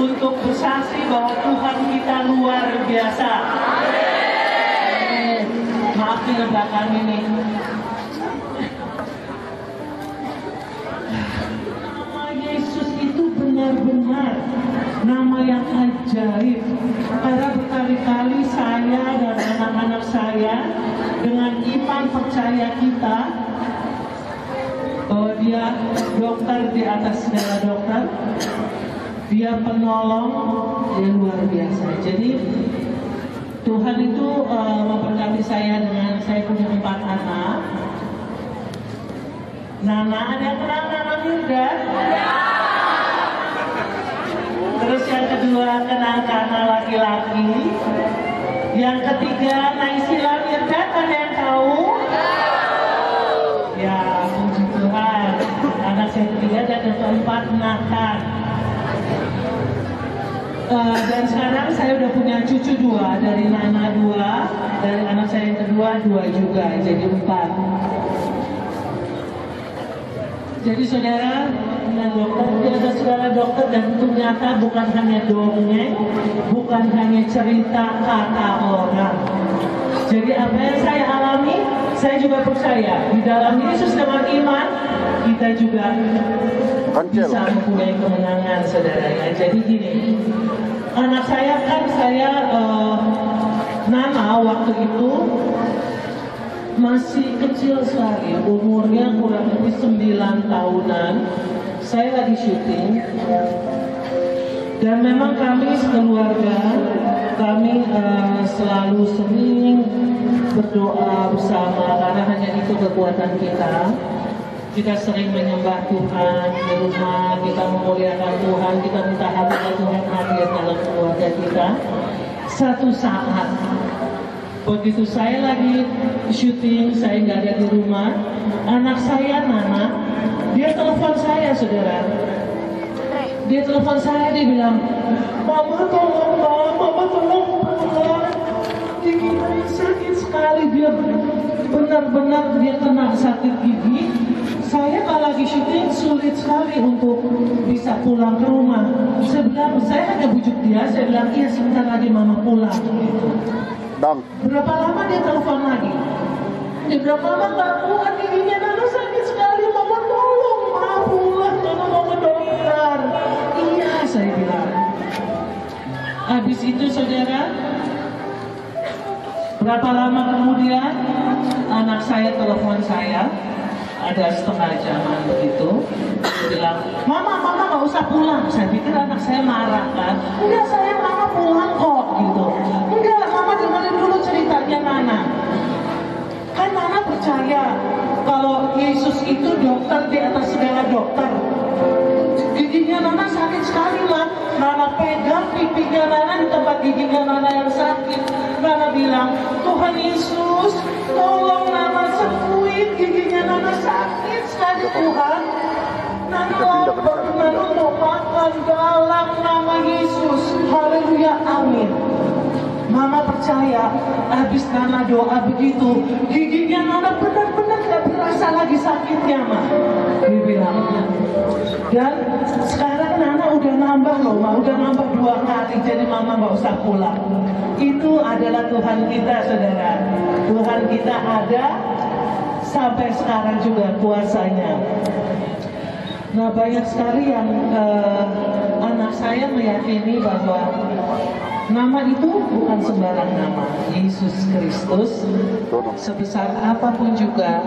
untuk bersaksi bahwa Tuhan kita luar biasa. Maaf nih belakang ini. Nama Yesus itu benar-benar nama yang ajaib. Karena berkali-kali saya dan anak-anak saya dengan iman percaya kita bahwa dia dokter di atas segala dokter, dia penolong yang luar biasa. Jadi Tuhan itu memberkati saya dengan saya punya 4 anak. Nana, ada yang kenal Nana Mirda? Terus yang kedua kenal Kana laki-laki. Yang ketiga Naisila Mirda, ada yang tahu? Ya, puji Tuhan. Anak saya ketiga dan yang keempat Nathan. Dan sekarang saya udah punya cucu 2, dari Nana 2, dari anak saya yang kedua 2 juga, jadi 4. Jadi saudara, dokter, dia ada saudara dokter, dan itu nyata, bukan hanya dongeng, bukan hanya cerita kata orang. Jadi apa yang saya alami, saya juga percaya di dalam Yesus dengan iman, kita juga bisa mempunyai kemenangan, saudaranya. Jadi gini, anak saya kan Nana waktu itu masih kecil sekali, umurnya kurang lebih 9 tahunan. Saya lagi syuting dan memang kami sekeluarga kami selalu sering berdoa bersama karena hanya itu kekuatan kita. Kita sering menyembah Tuhan di rumah, kita memuliakan Tuhan, kita minta hadirat Tuhan hadir dalam keluarga kita. Satu saat, begitu saya lagi syuting, saya nggak ada di rumah, anak saya Nana, dia telepon saya, saudara. Dia telepon saya, dia bilang, Mama tolong, Mama tolong, gigi sakit sekali, dia benar-benar dia kena sakit gigi. Saya kalau lagi syuting sulit sekali untuk bisa pulang ke rumah. Saya bilang, saya hanya bujuk dia, saya bilang, iya sebentar lagi Mama pulang. Gitu. Berapa lama dia telepon lagi? Dia berapa lama gak kuat giginya, Nana sakit sekali, Mama tolong, Mama pulang, Nana mau ke dokter. Iya, saya bilang. Habis itu saudara, berapa lama kemudian anak saya telepon saya. Ada setengah jaman begitu, dia bilang, Mama gak usah pulang. Saya pikir anak saya marah kan. Enggak sayang, Mama pulang kok gitu. Enggak, Mama dengerin dulu ceritanya Nana. Kan Nana percaya kalau Yesus itu dokter di atas segala dokter. Giginya Nana sakit sekali lah. Nana pegang pipinya Nana di tempat giginya Nana yang sakit. Nana bilang, Tuhan Yesus, tolong Nana sembuhin giginya Nana sakit sekali Tuhan. Nana lapar, Nana mau makan dalam nama Yesus. Haleluya, amin. Mama percaya, habis Nana doa begitu, giginya Nana benar-benar gak berasa lagi sakitnya, Ma. Dia bilang. Dan sekarang Nana udah nambah loh, Ma. Udah nambah 2 kali, jadi Mama gak usah pulang. Itu adalah Tuhan kita, saudara. Tuhan kita ada sampai sekarang juga kuasanya. Nah, banyak sekali yang anak saya meyakini bahwa nama itu bukan sembarang nama. Yesus Kristus, sebesar apapun juga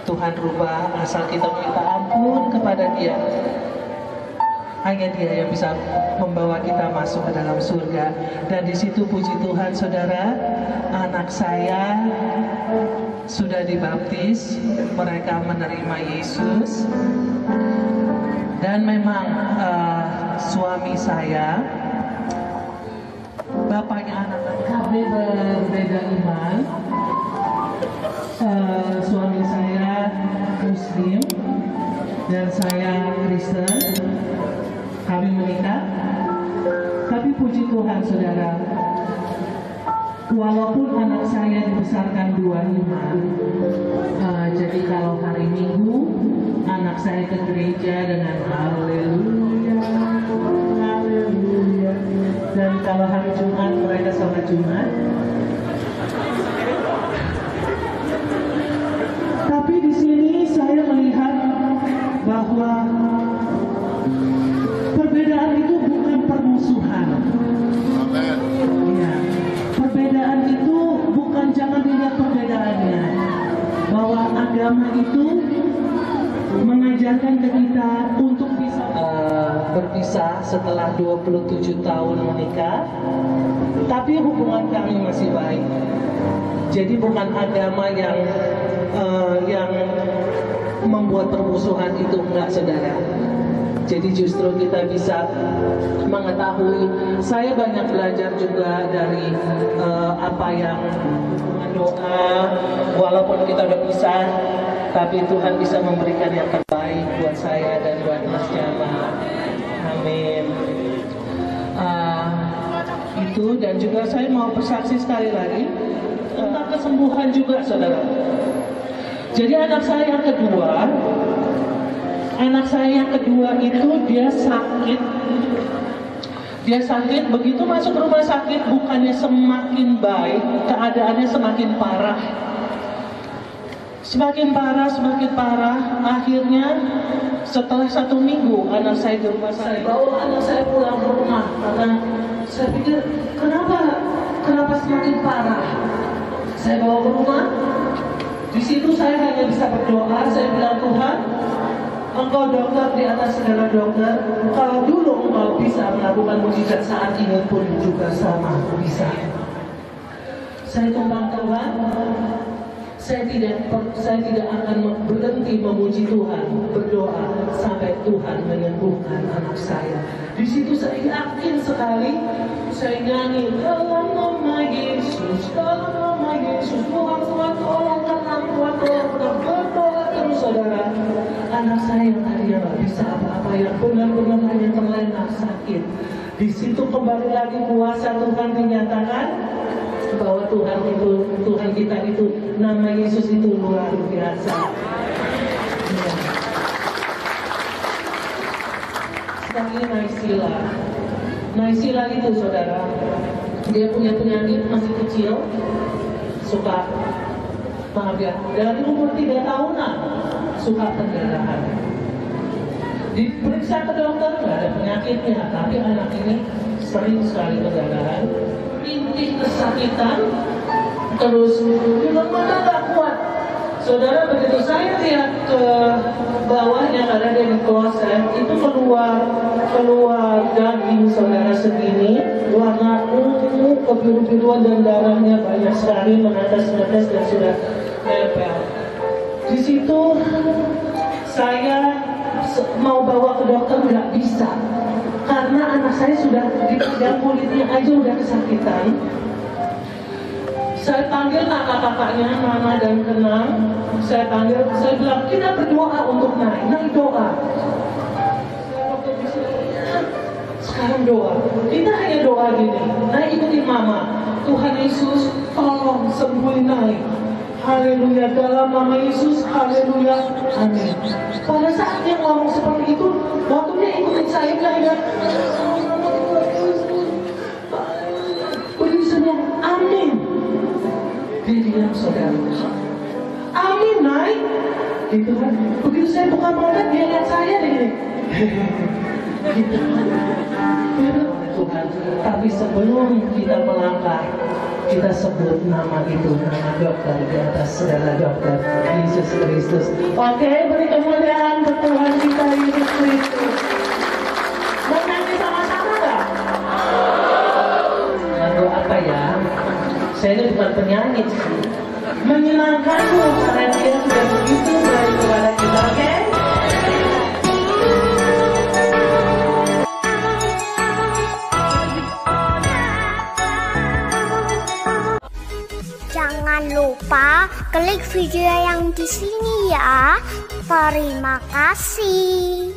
Tuhan rubah, asal kita minta ampun kepada Dia. Hanya Dia yang bisa membawa kita masuk ke dalam surga. Dan di situ puji Tuhan, saudara, anak saya sudah dibaptis, mereka menerima Yesus. Dan memang suami saya, bapaknya anak-anak kami berbeda iman. Suami saya Muslim dan saya Kristen. Kami menikah, tapi puji Tuhan, saudara, walaupun anak saya dibesarkan 2 iman, jadi kalau hari Minggu anak saya ke gereja dengan haleluya, Kalau hari Jumat mereka sholat Jumat. Tapi di sini saya melihat bahwa perbedaan itu bukan permusuhan. Ya, perbedaan itu bukan, jangan dilihat perbedaannya. Bahwa agama itu mengajarkan ke kita untuk bisa berpisah setelah 27 tahun menikah, tapi hubungan kami masih baik. Jadi bukan agama yang membuat permusuhan itu, enggak, saudara. Jadi justru kita bisa mengetahui. Saya banyak belajar juga dari apa yang doa, walaupun kita udah pisah, tapi Tuhan bisa memberikan yang terbaik buat saya dan buat Mas Jamal. Amin. Itu, dan juga saya mau bersaksi sekali lagi tentang kesembuhan juga, saudara. Jadi anak saya yang kedua itu dia sakit, begitu masuk rumah sakit bukannya semakin baik, keadaannya semakin parah. Semakin parah, akhirnya setelah 1 minggu anak saya di rumah, saya bawa anak saya pulang ke rumah karena saya pikir kenapa semakin parah. Saya bawa ke rumah, di situ saya hanya bisa berdoa. Saya bilang, Tuhan, Engkau dokter di atas segala dokter. Kalau dulu Engkau bisa melakukan mujizat, saat ini pun juga sama bisa. Saya tumpang Tuhan. Saya tidak akan berhenti memuji Tuhan, berdoa sampai Tuhan menyembuhkan anak saya. Di situ saya yakin sekali, saya nyanyi dalam nama Yesus, dalam nama Yesus. Tuhan tolong tenang, Tuhan tolong berdoa terus, saudara. Anak saya yang tadinya nggak bisa apa-apa, yang benar-benar hanya terlena sakit, di situ kembali lagi kuasa Tuhan dinyatakan. Bahwa Tuhan kita itu, nama Yesus itu luar biasa. Ya. Sekali Naisila itu, saudara, dia punya penyakit masih kecil, suka, maaf ya, dari umur 3 tahunan suka pendarahan. Diperiksa ke dokter, nggak ada penyakitnya, tapi anak ini sering sekali pendarahan, rintih kesakitan, terus bilang mana gak kuat. Saudara, begitu saya lihat ke bawahnya, karena dia di kloset, itu keluar daging, saudara, segini, warna ungu, kebiru-biruan, dan darahnya banyak sekali menetes-netes dan sudah nempel. Di situ saya mau bawa ke dokter, nggak bisa. Karena anak saya sudah dipegang kulitnya aja udah kesakitan. Saya panggil kakak-kakaknya, Mama dan Kenang. Saya bilang, kita berdoa untuk naik doa. Sekarang doa. Kita hanya doa gini. Naik ikuti Mama. Tuhan Yesus, tolong sembuhin naik. Haleluya, dalam nama Yesus, haleluya, amin. Pada saat dia ngomong seperti itu, waktu dia ikutin saya bilang, begitu semua, amin. Dia diam, saudara, amin, naik. Gitu kan, begitu saya buka mulut, dia lihat saya deh. Gitu. Tuhan, tapi sebelum kita melangkah, kita sebut nama itu, nama dokter di atas segala dokter, Yesus Kristus. Oke, beri kemuliaan ke Tuhan kita, Yesus Kristus. Mau nyanyi sama-sama nggak? Lagu apa ya? Saya ini bukan penyanyi sih. Menyenangkanmu karena dia sudah begitu baik kepada kita, oke? Jangan lupa klik video yang di sini ya. Terima kasih.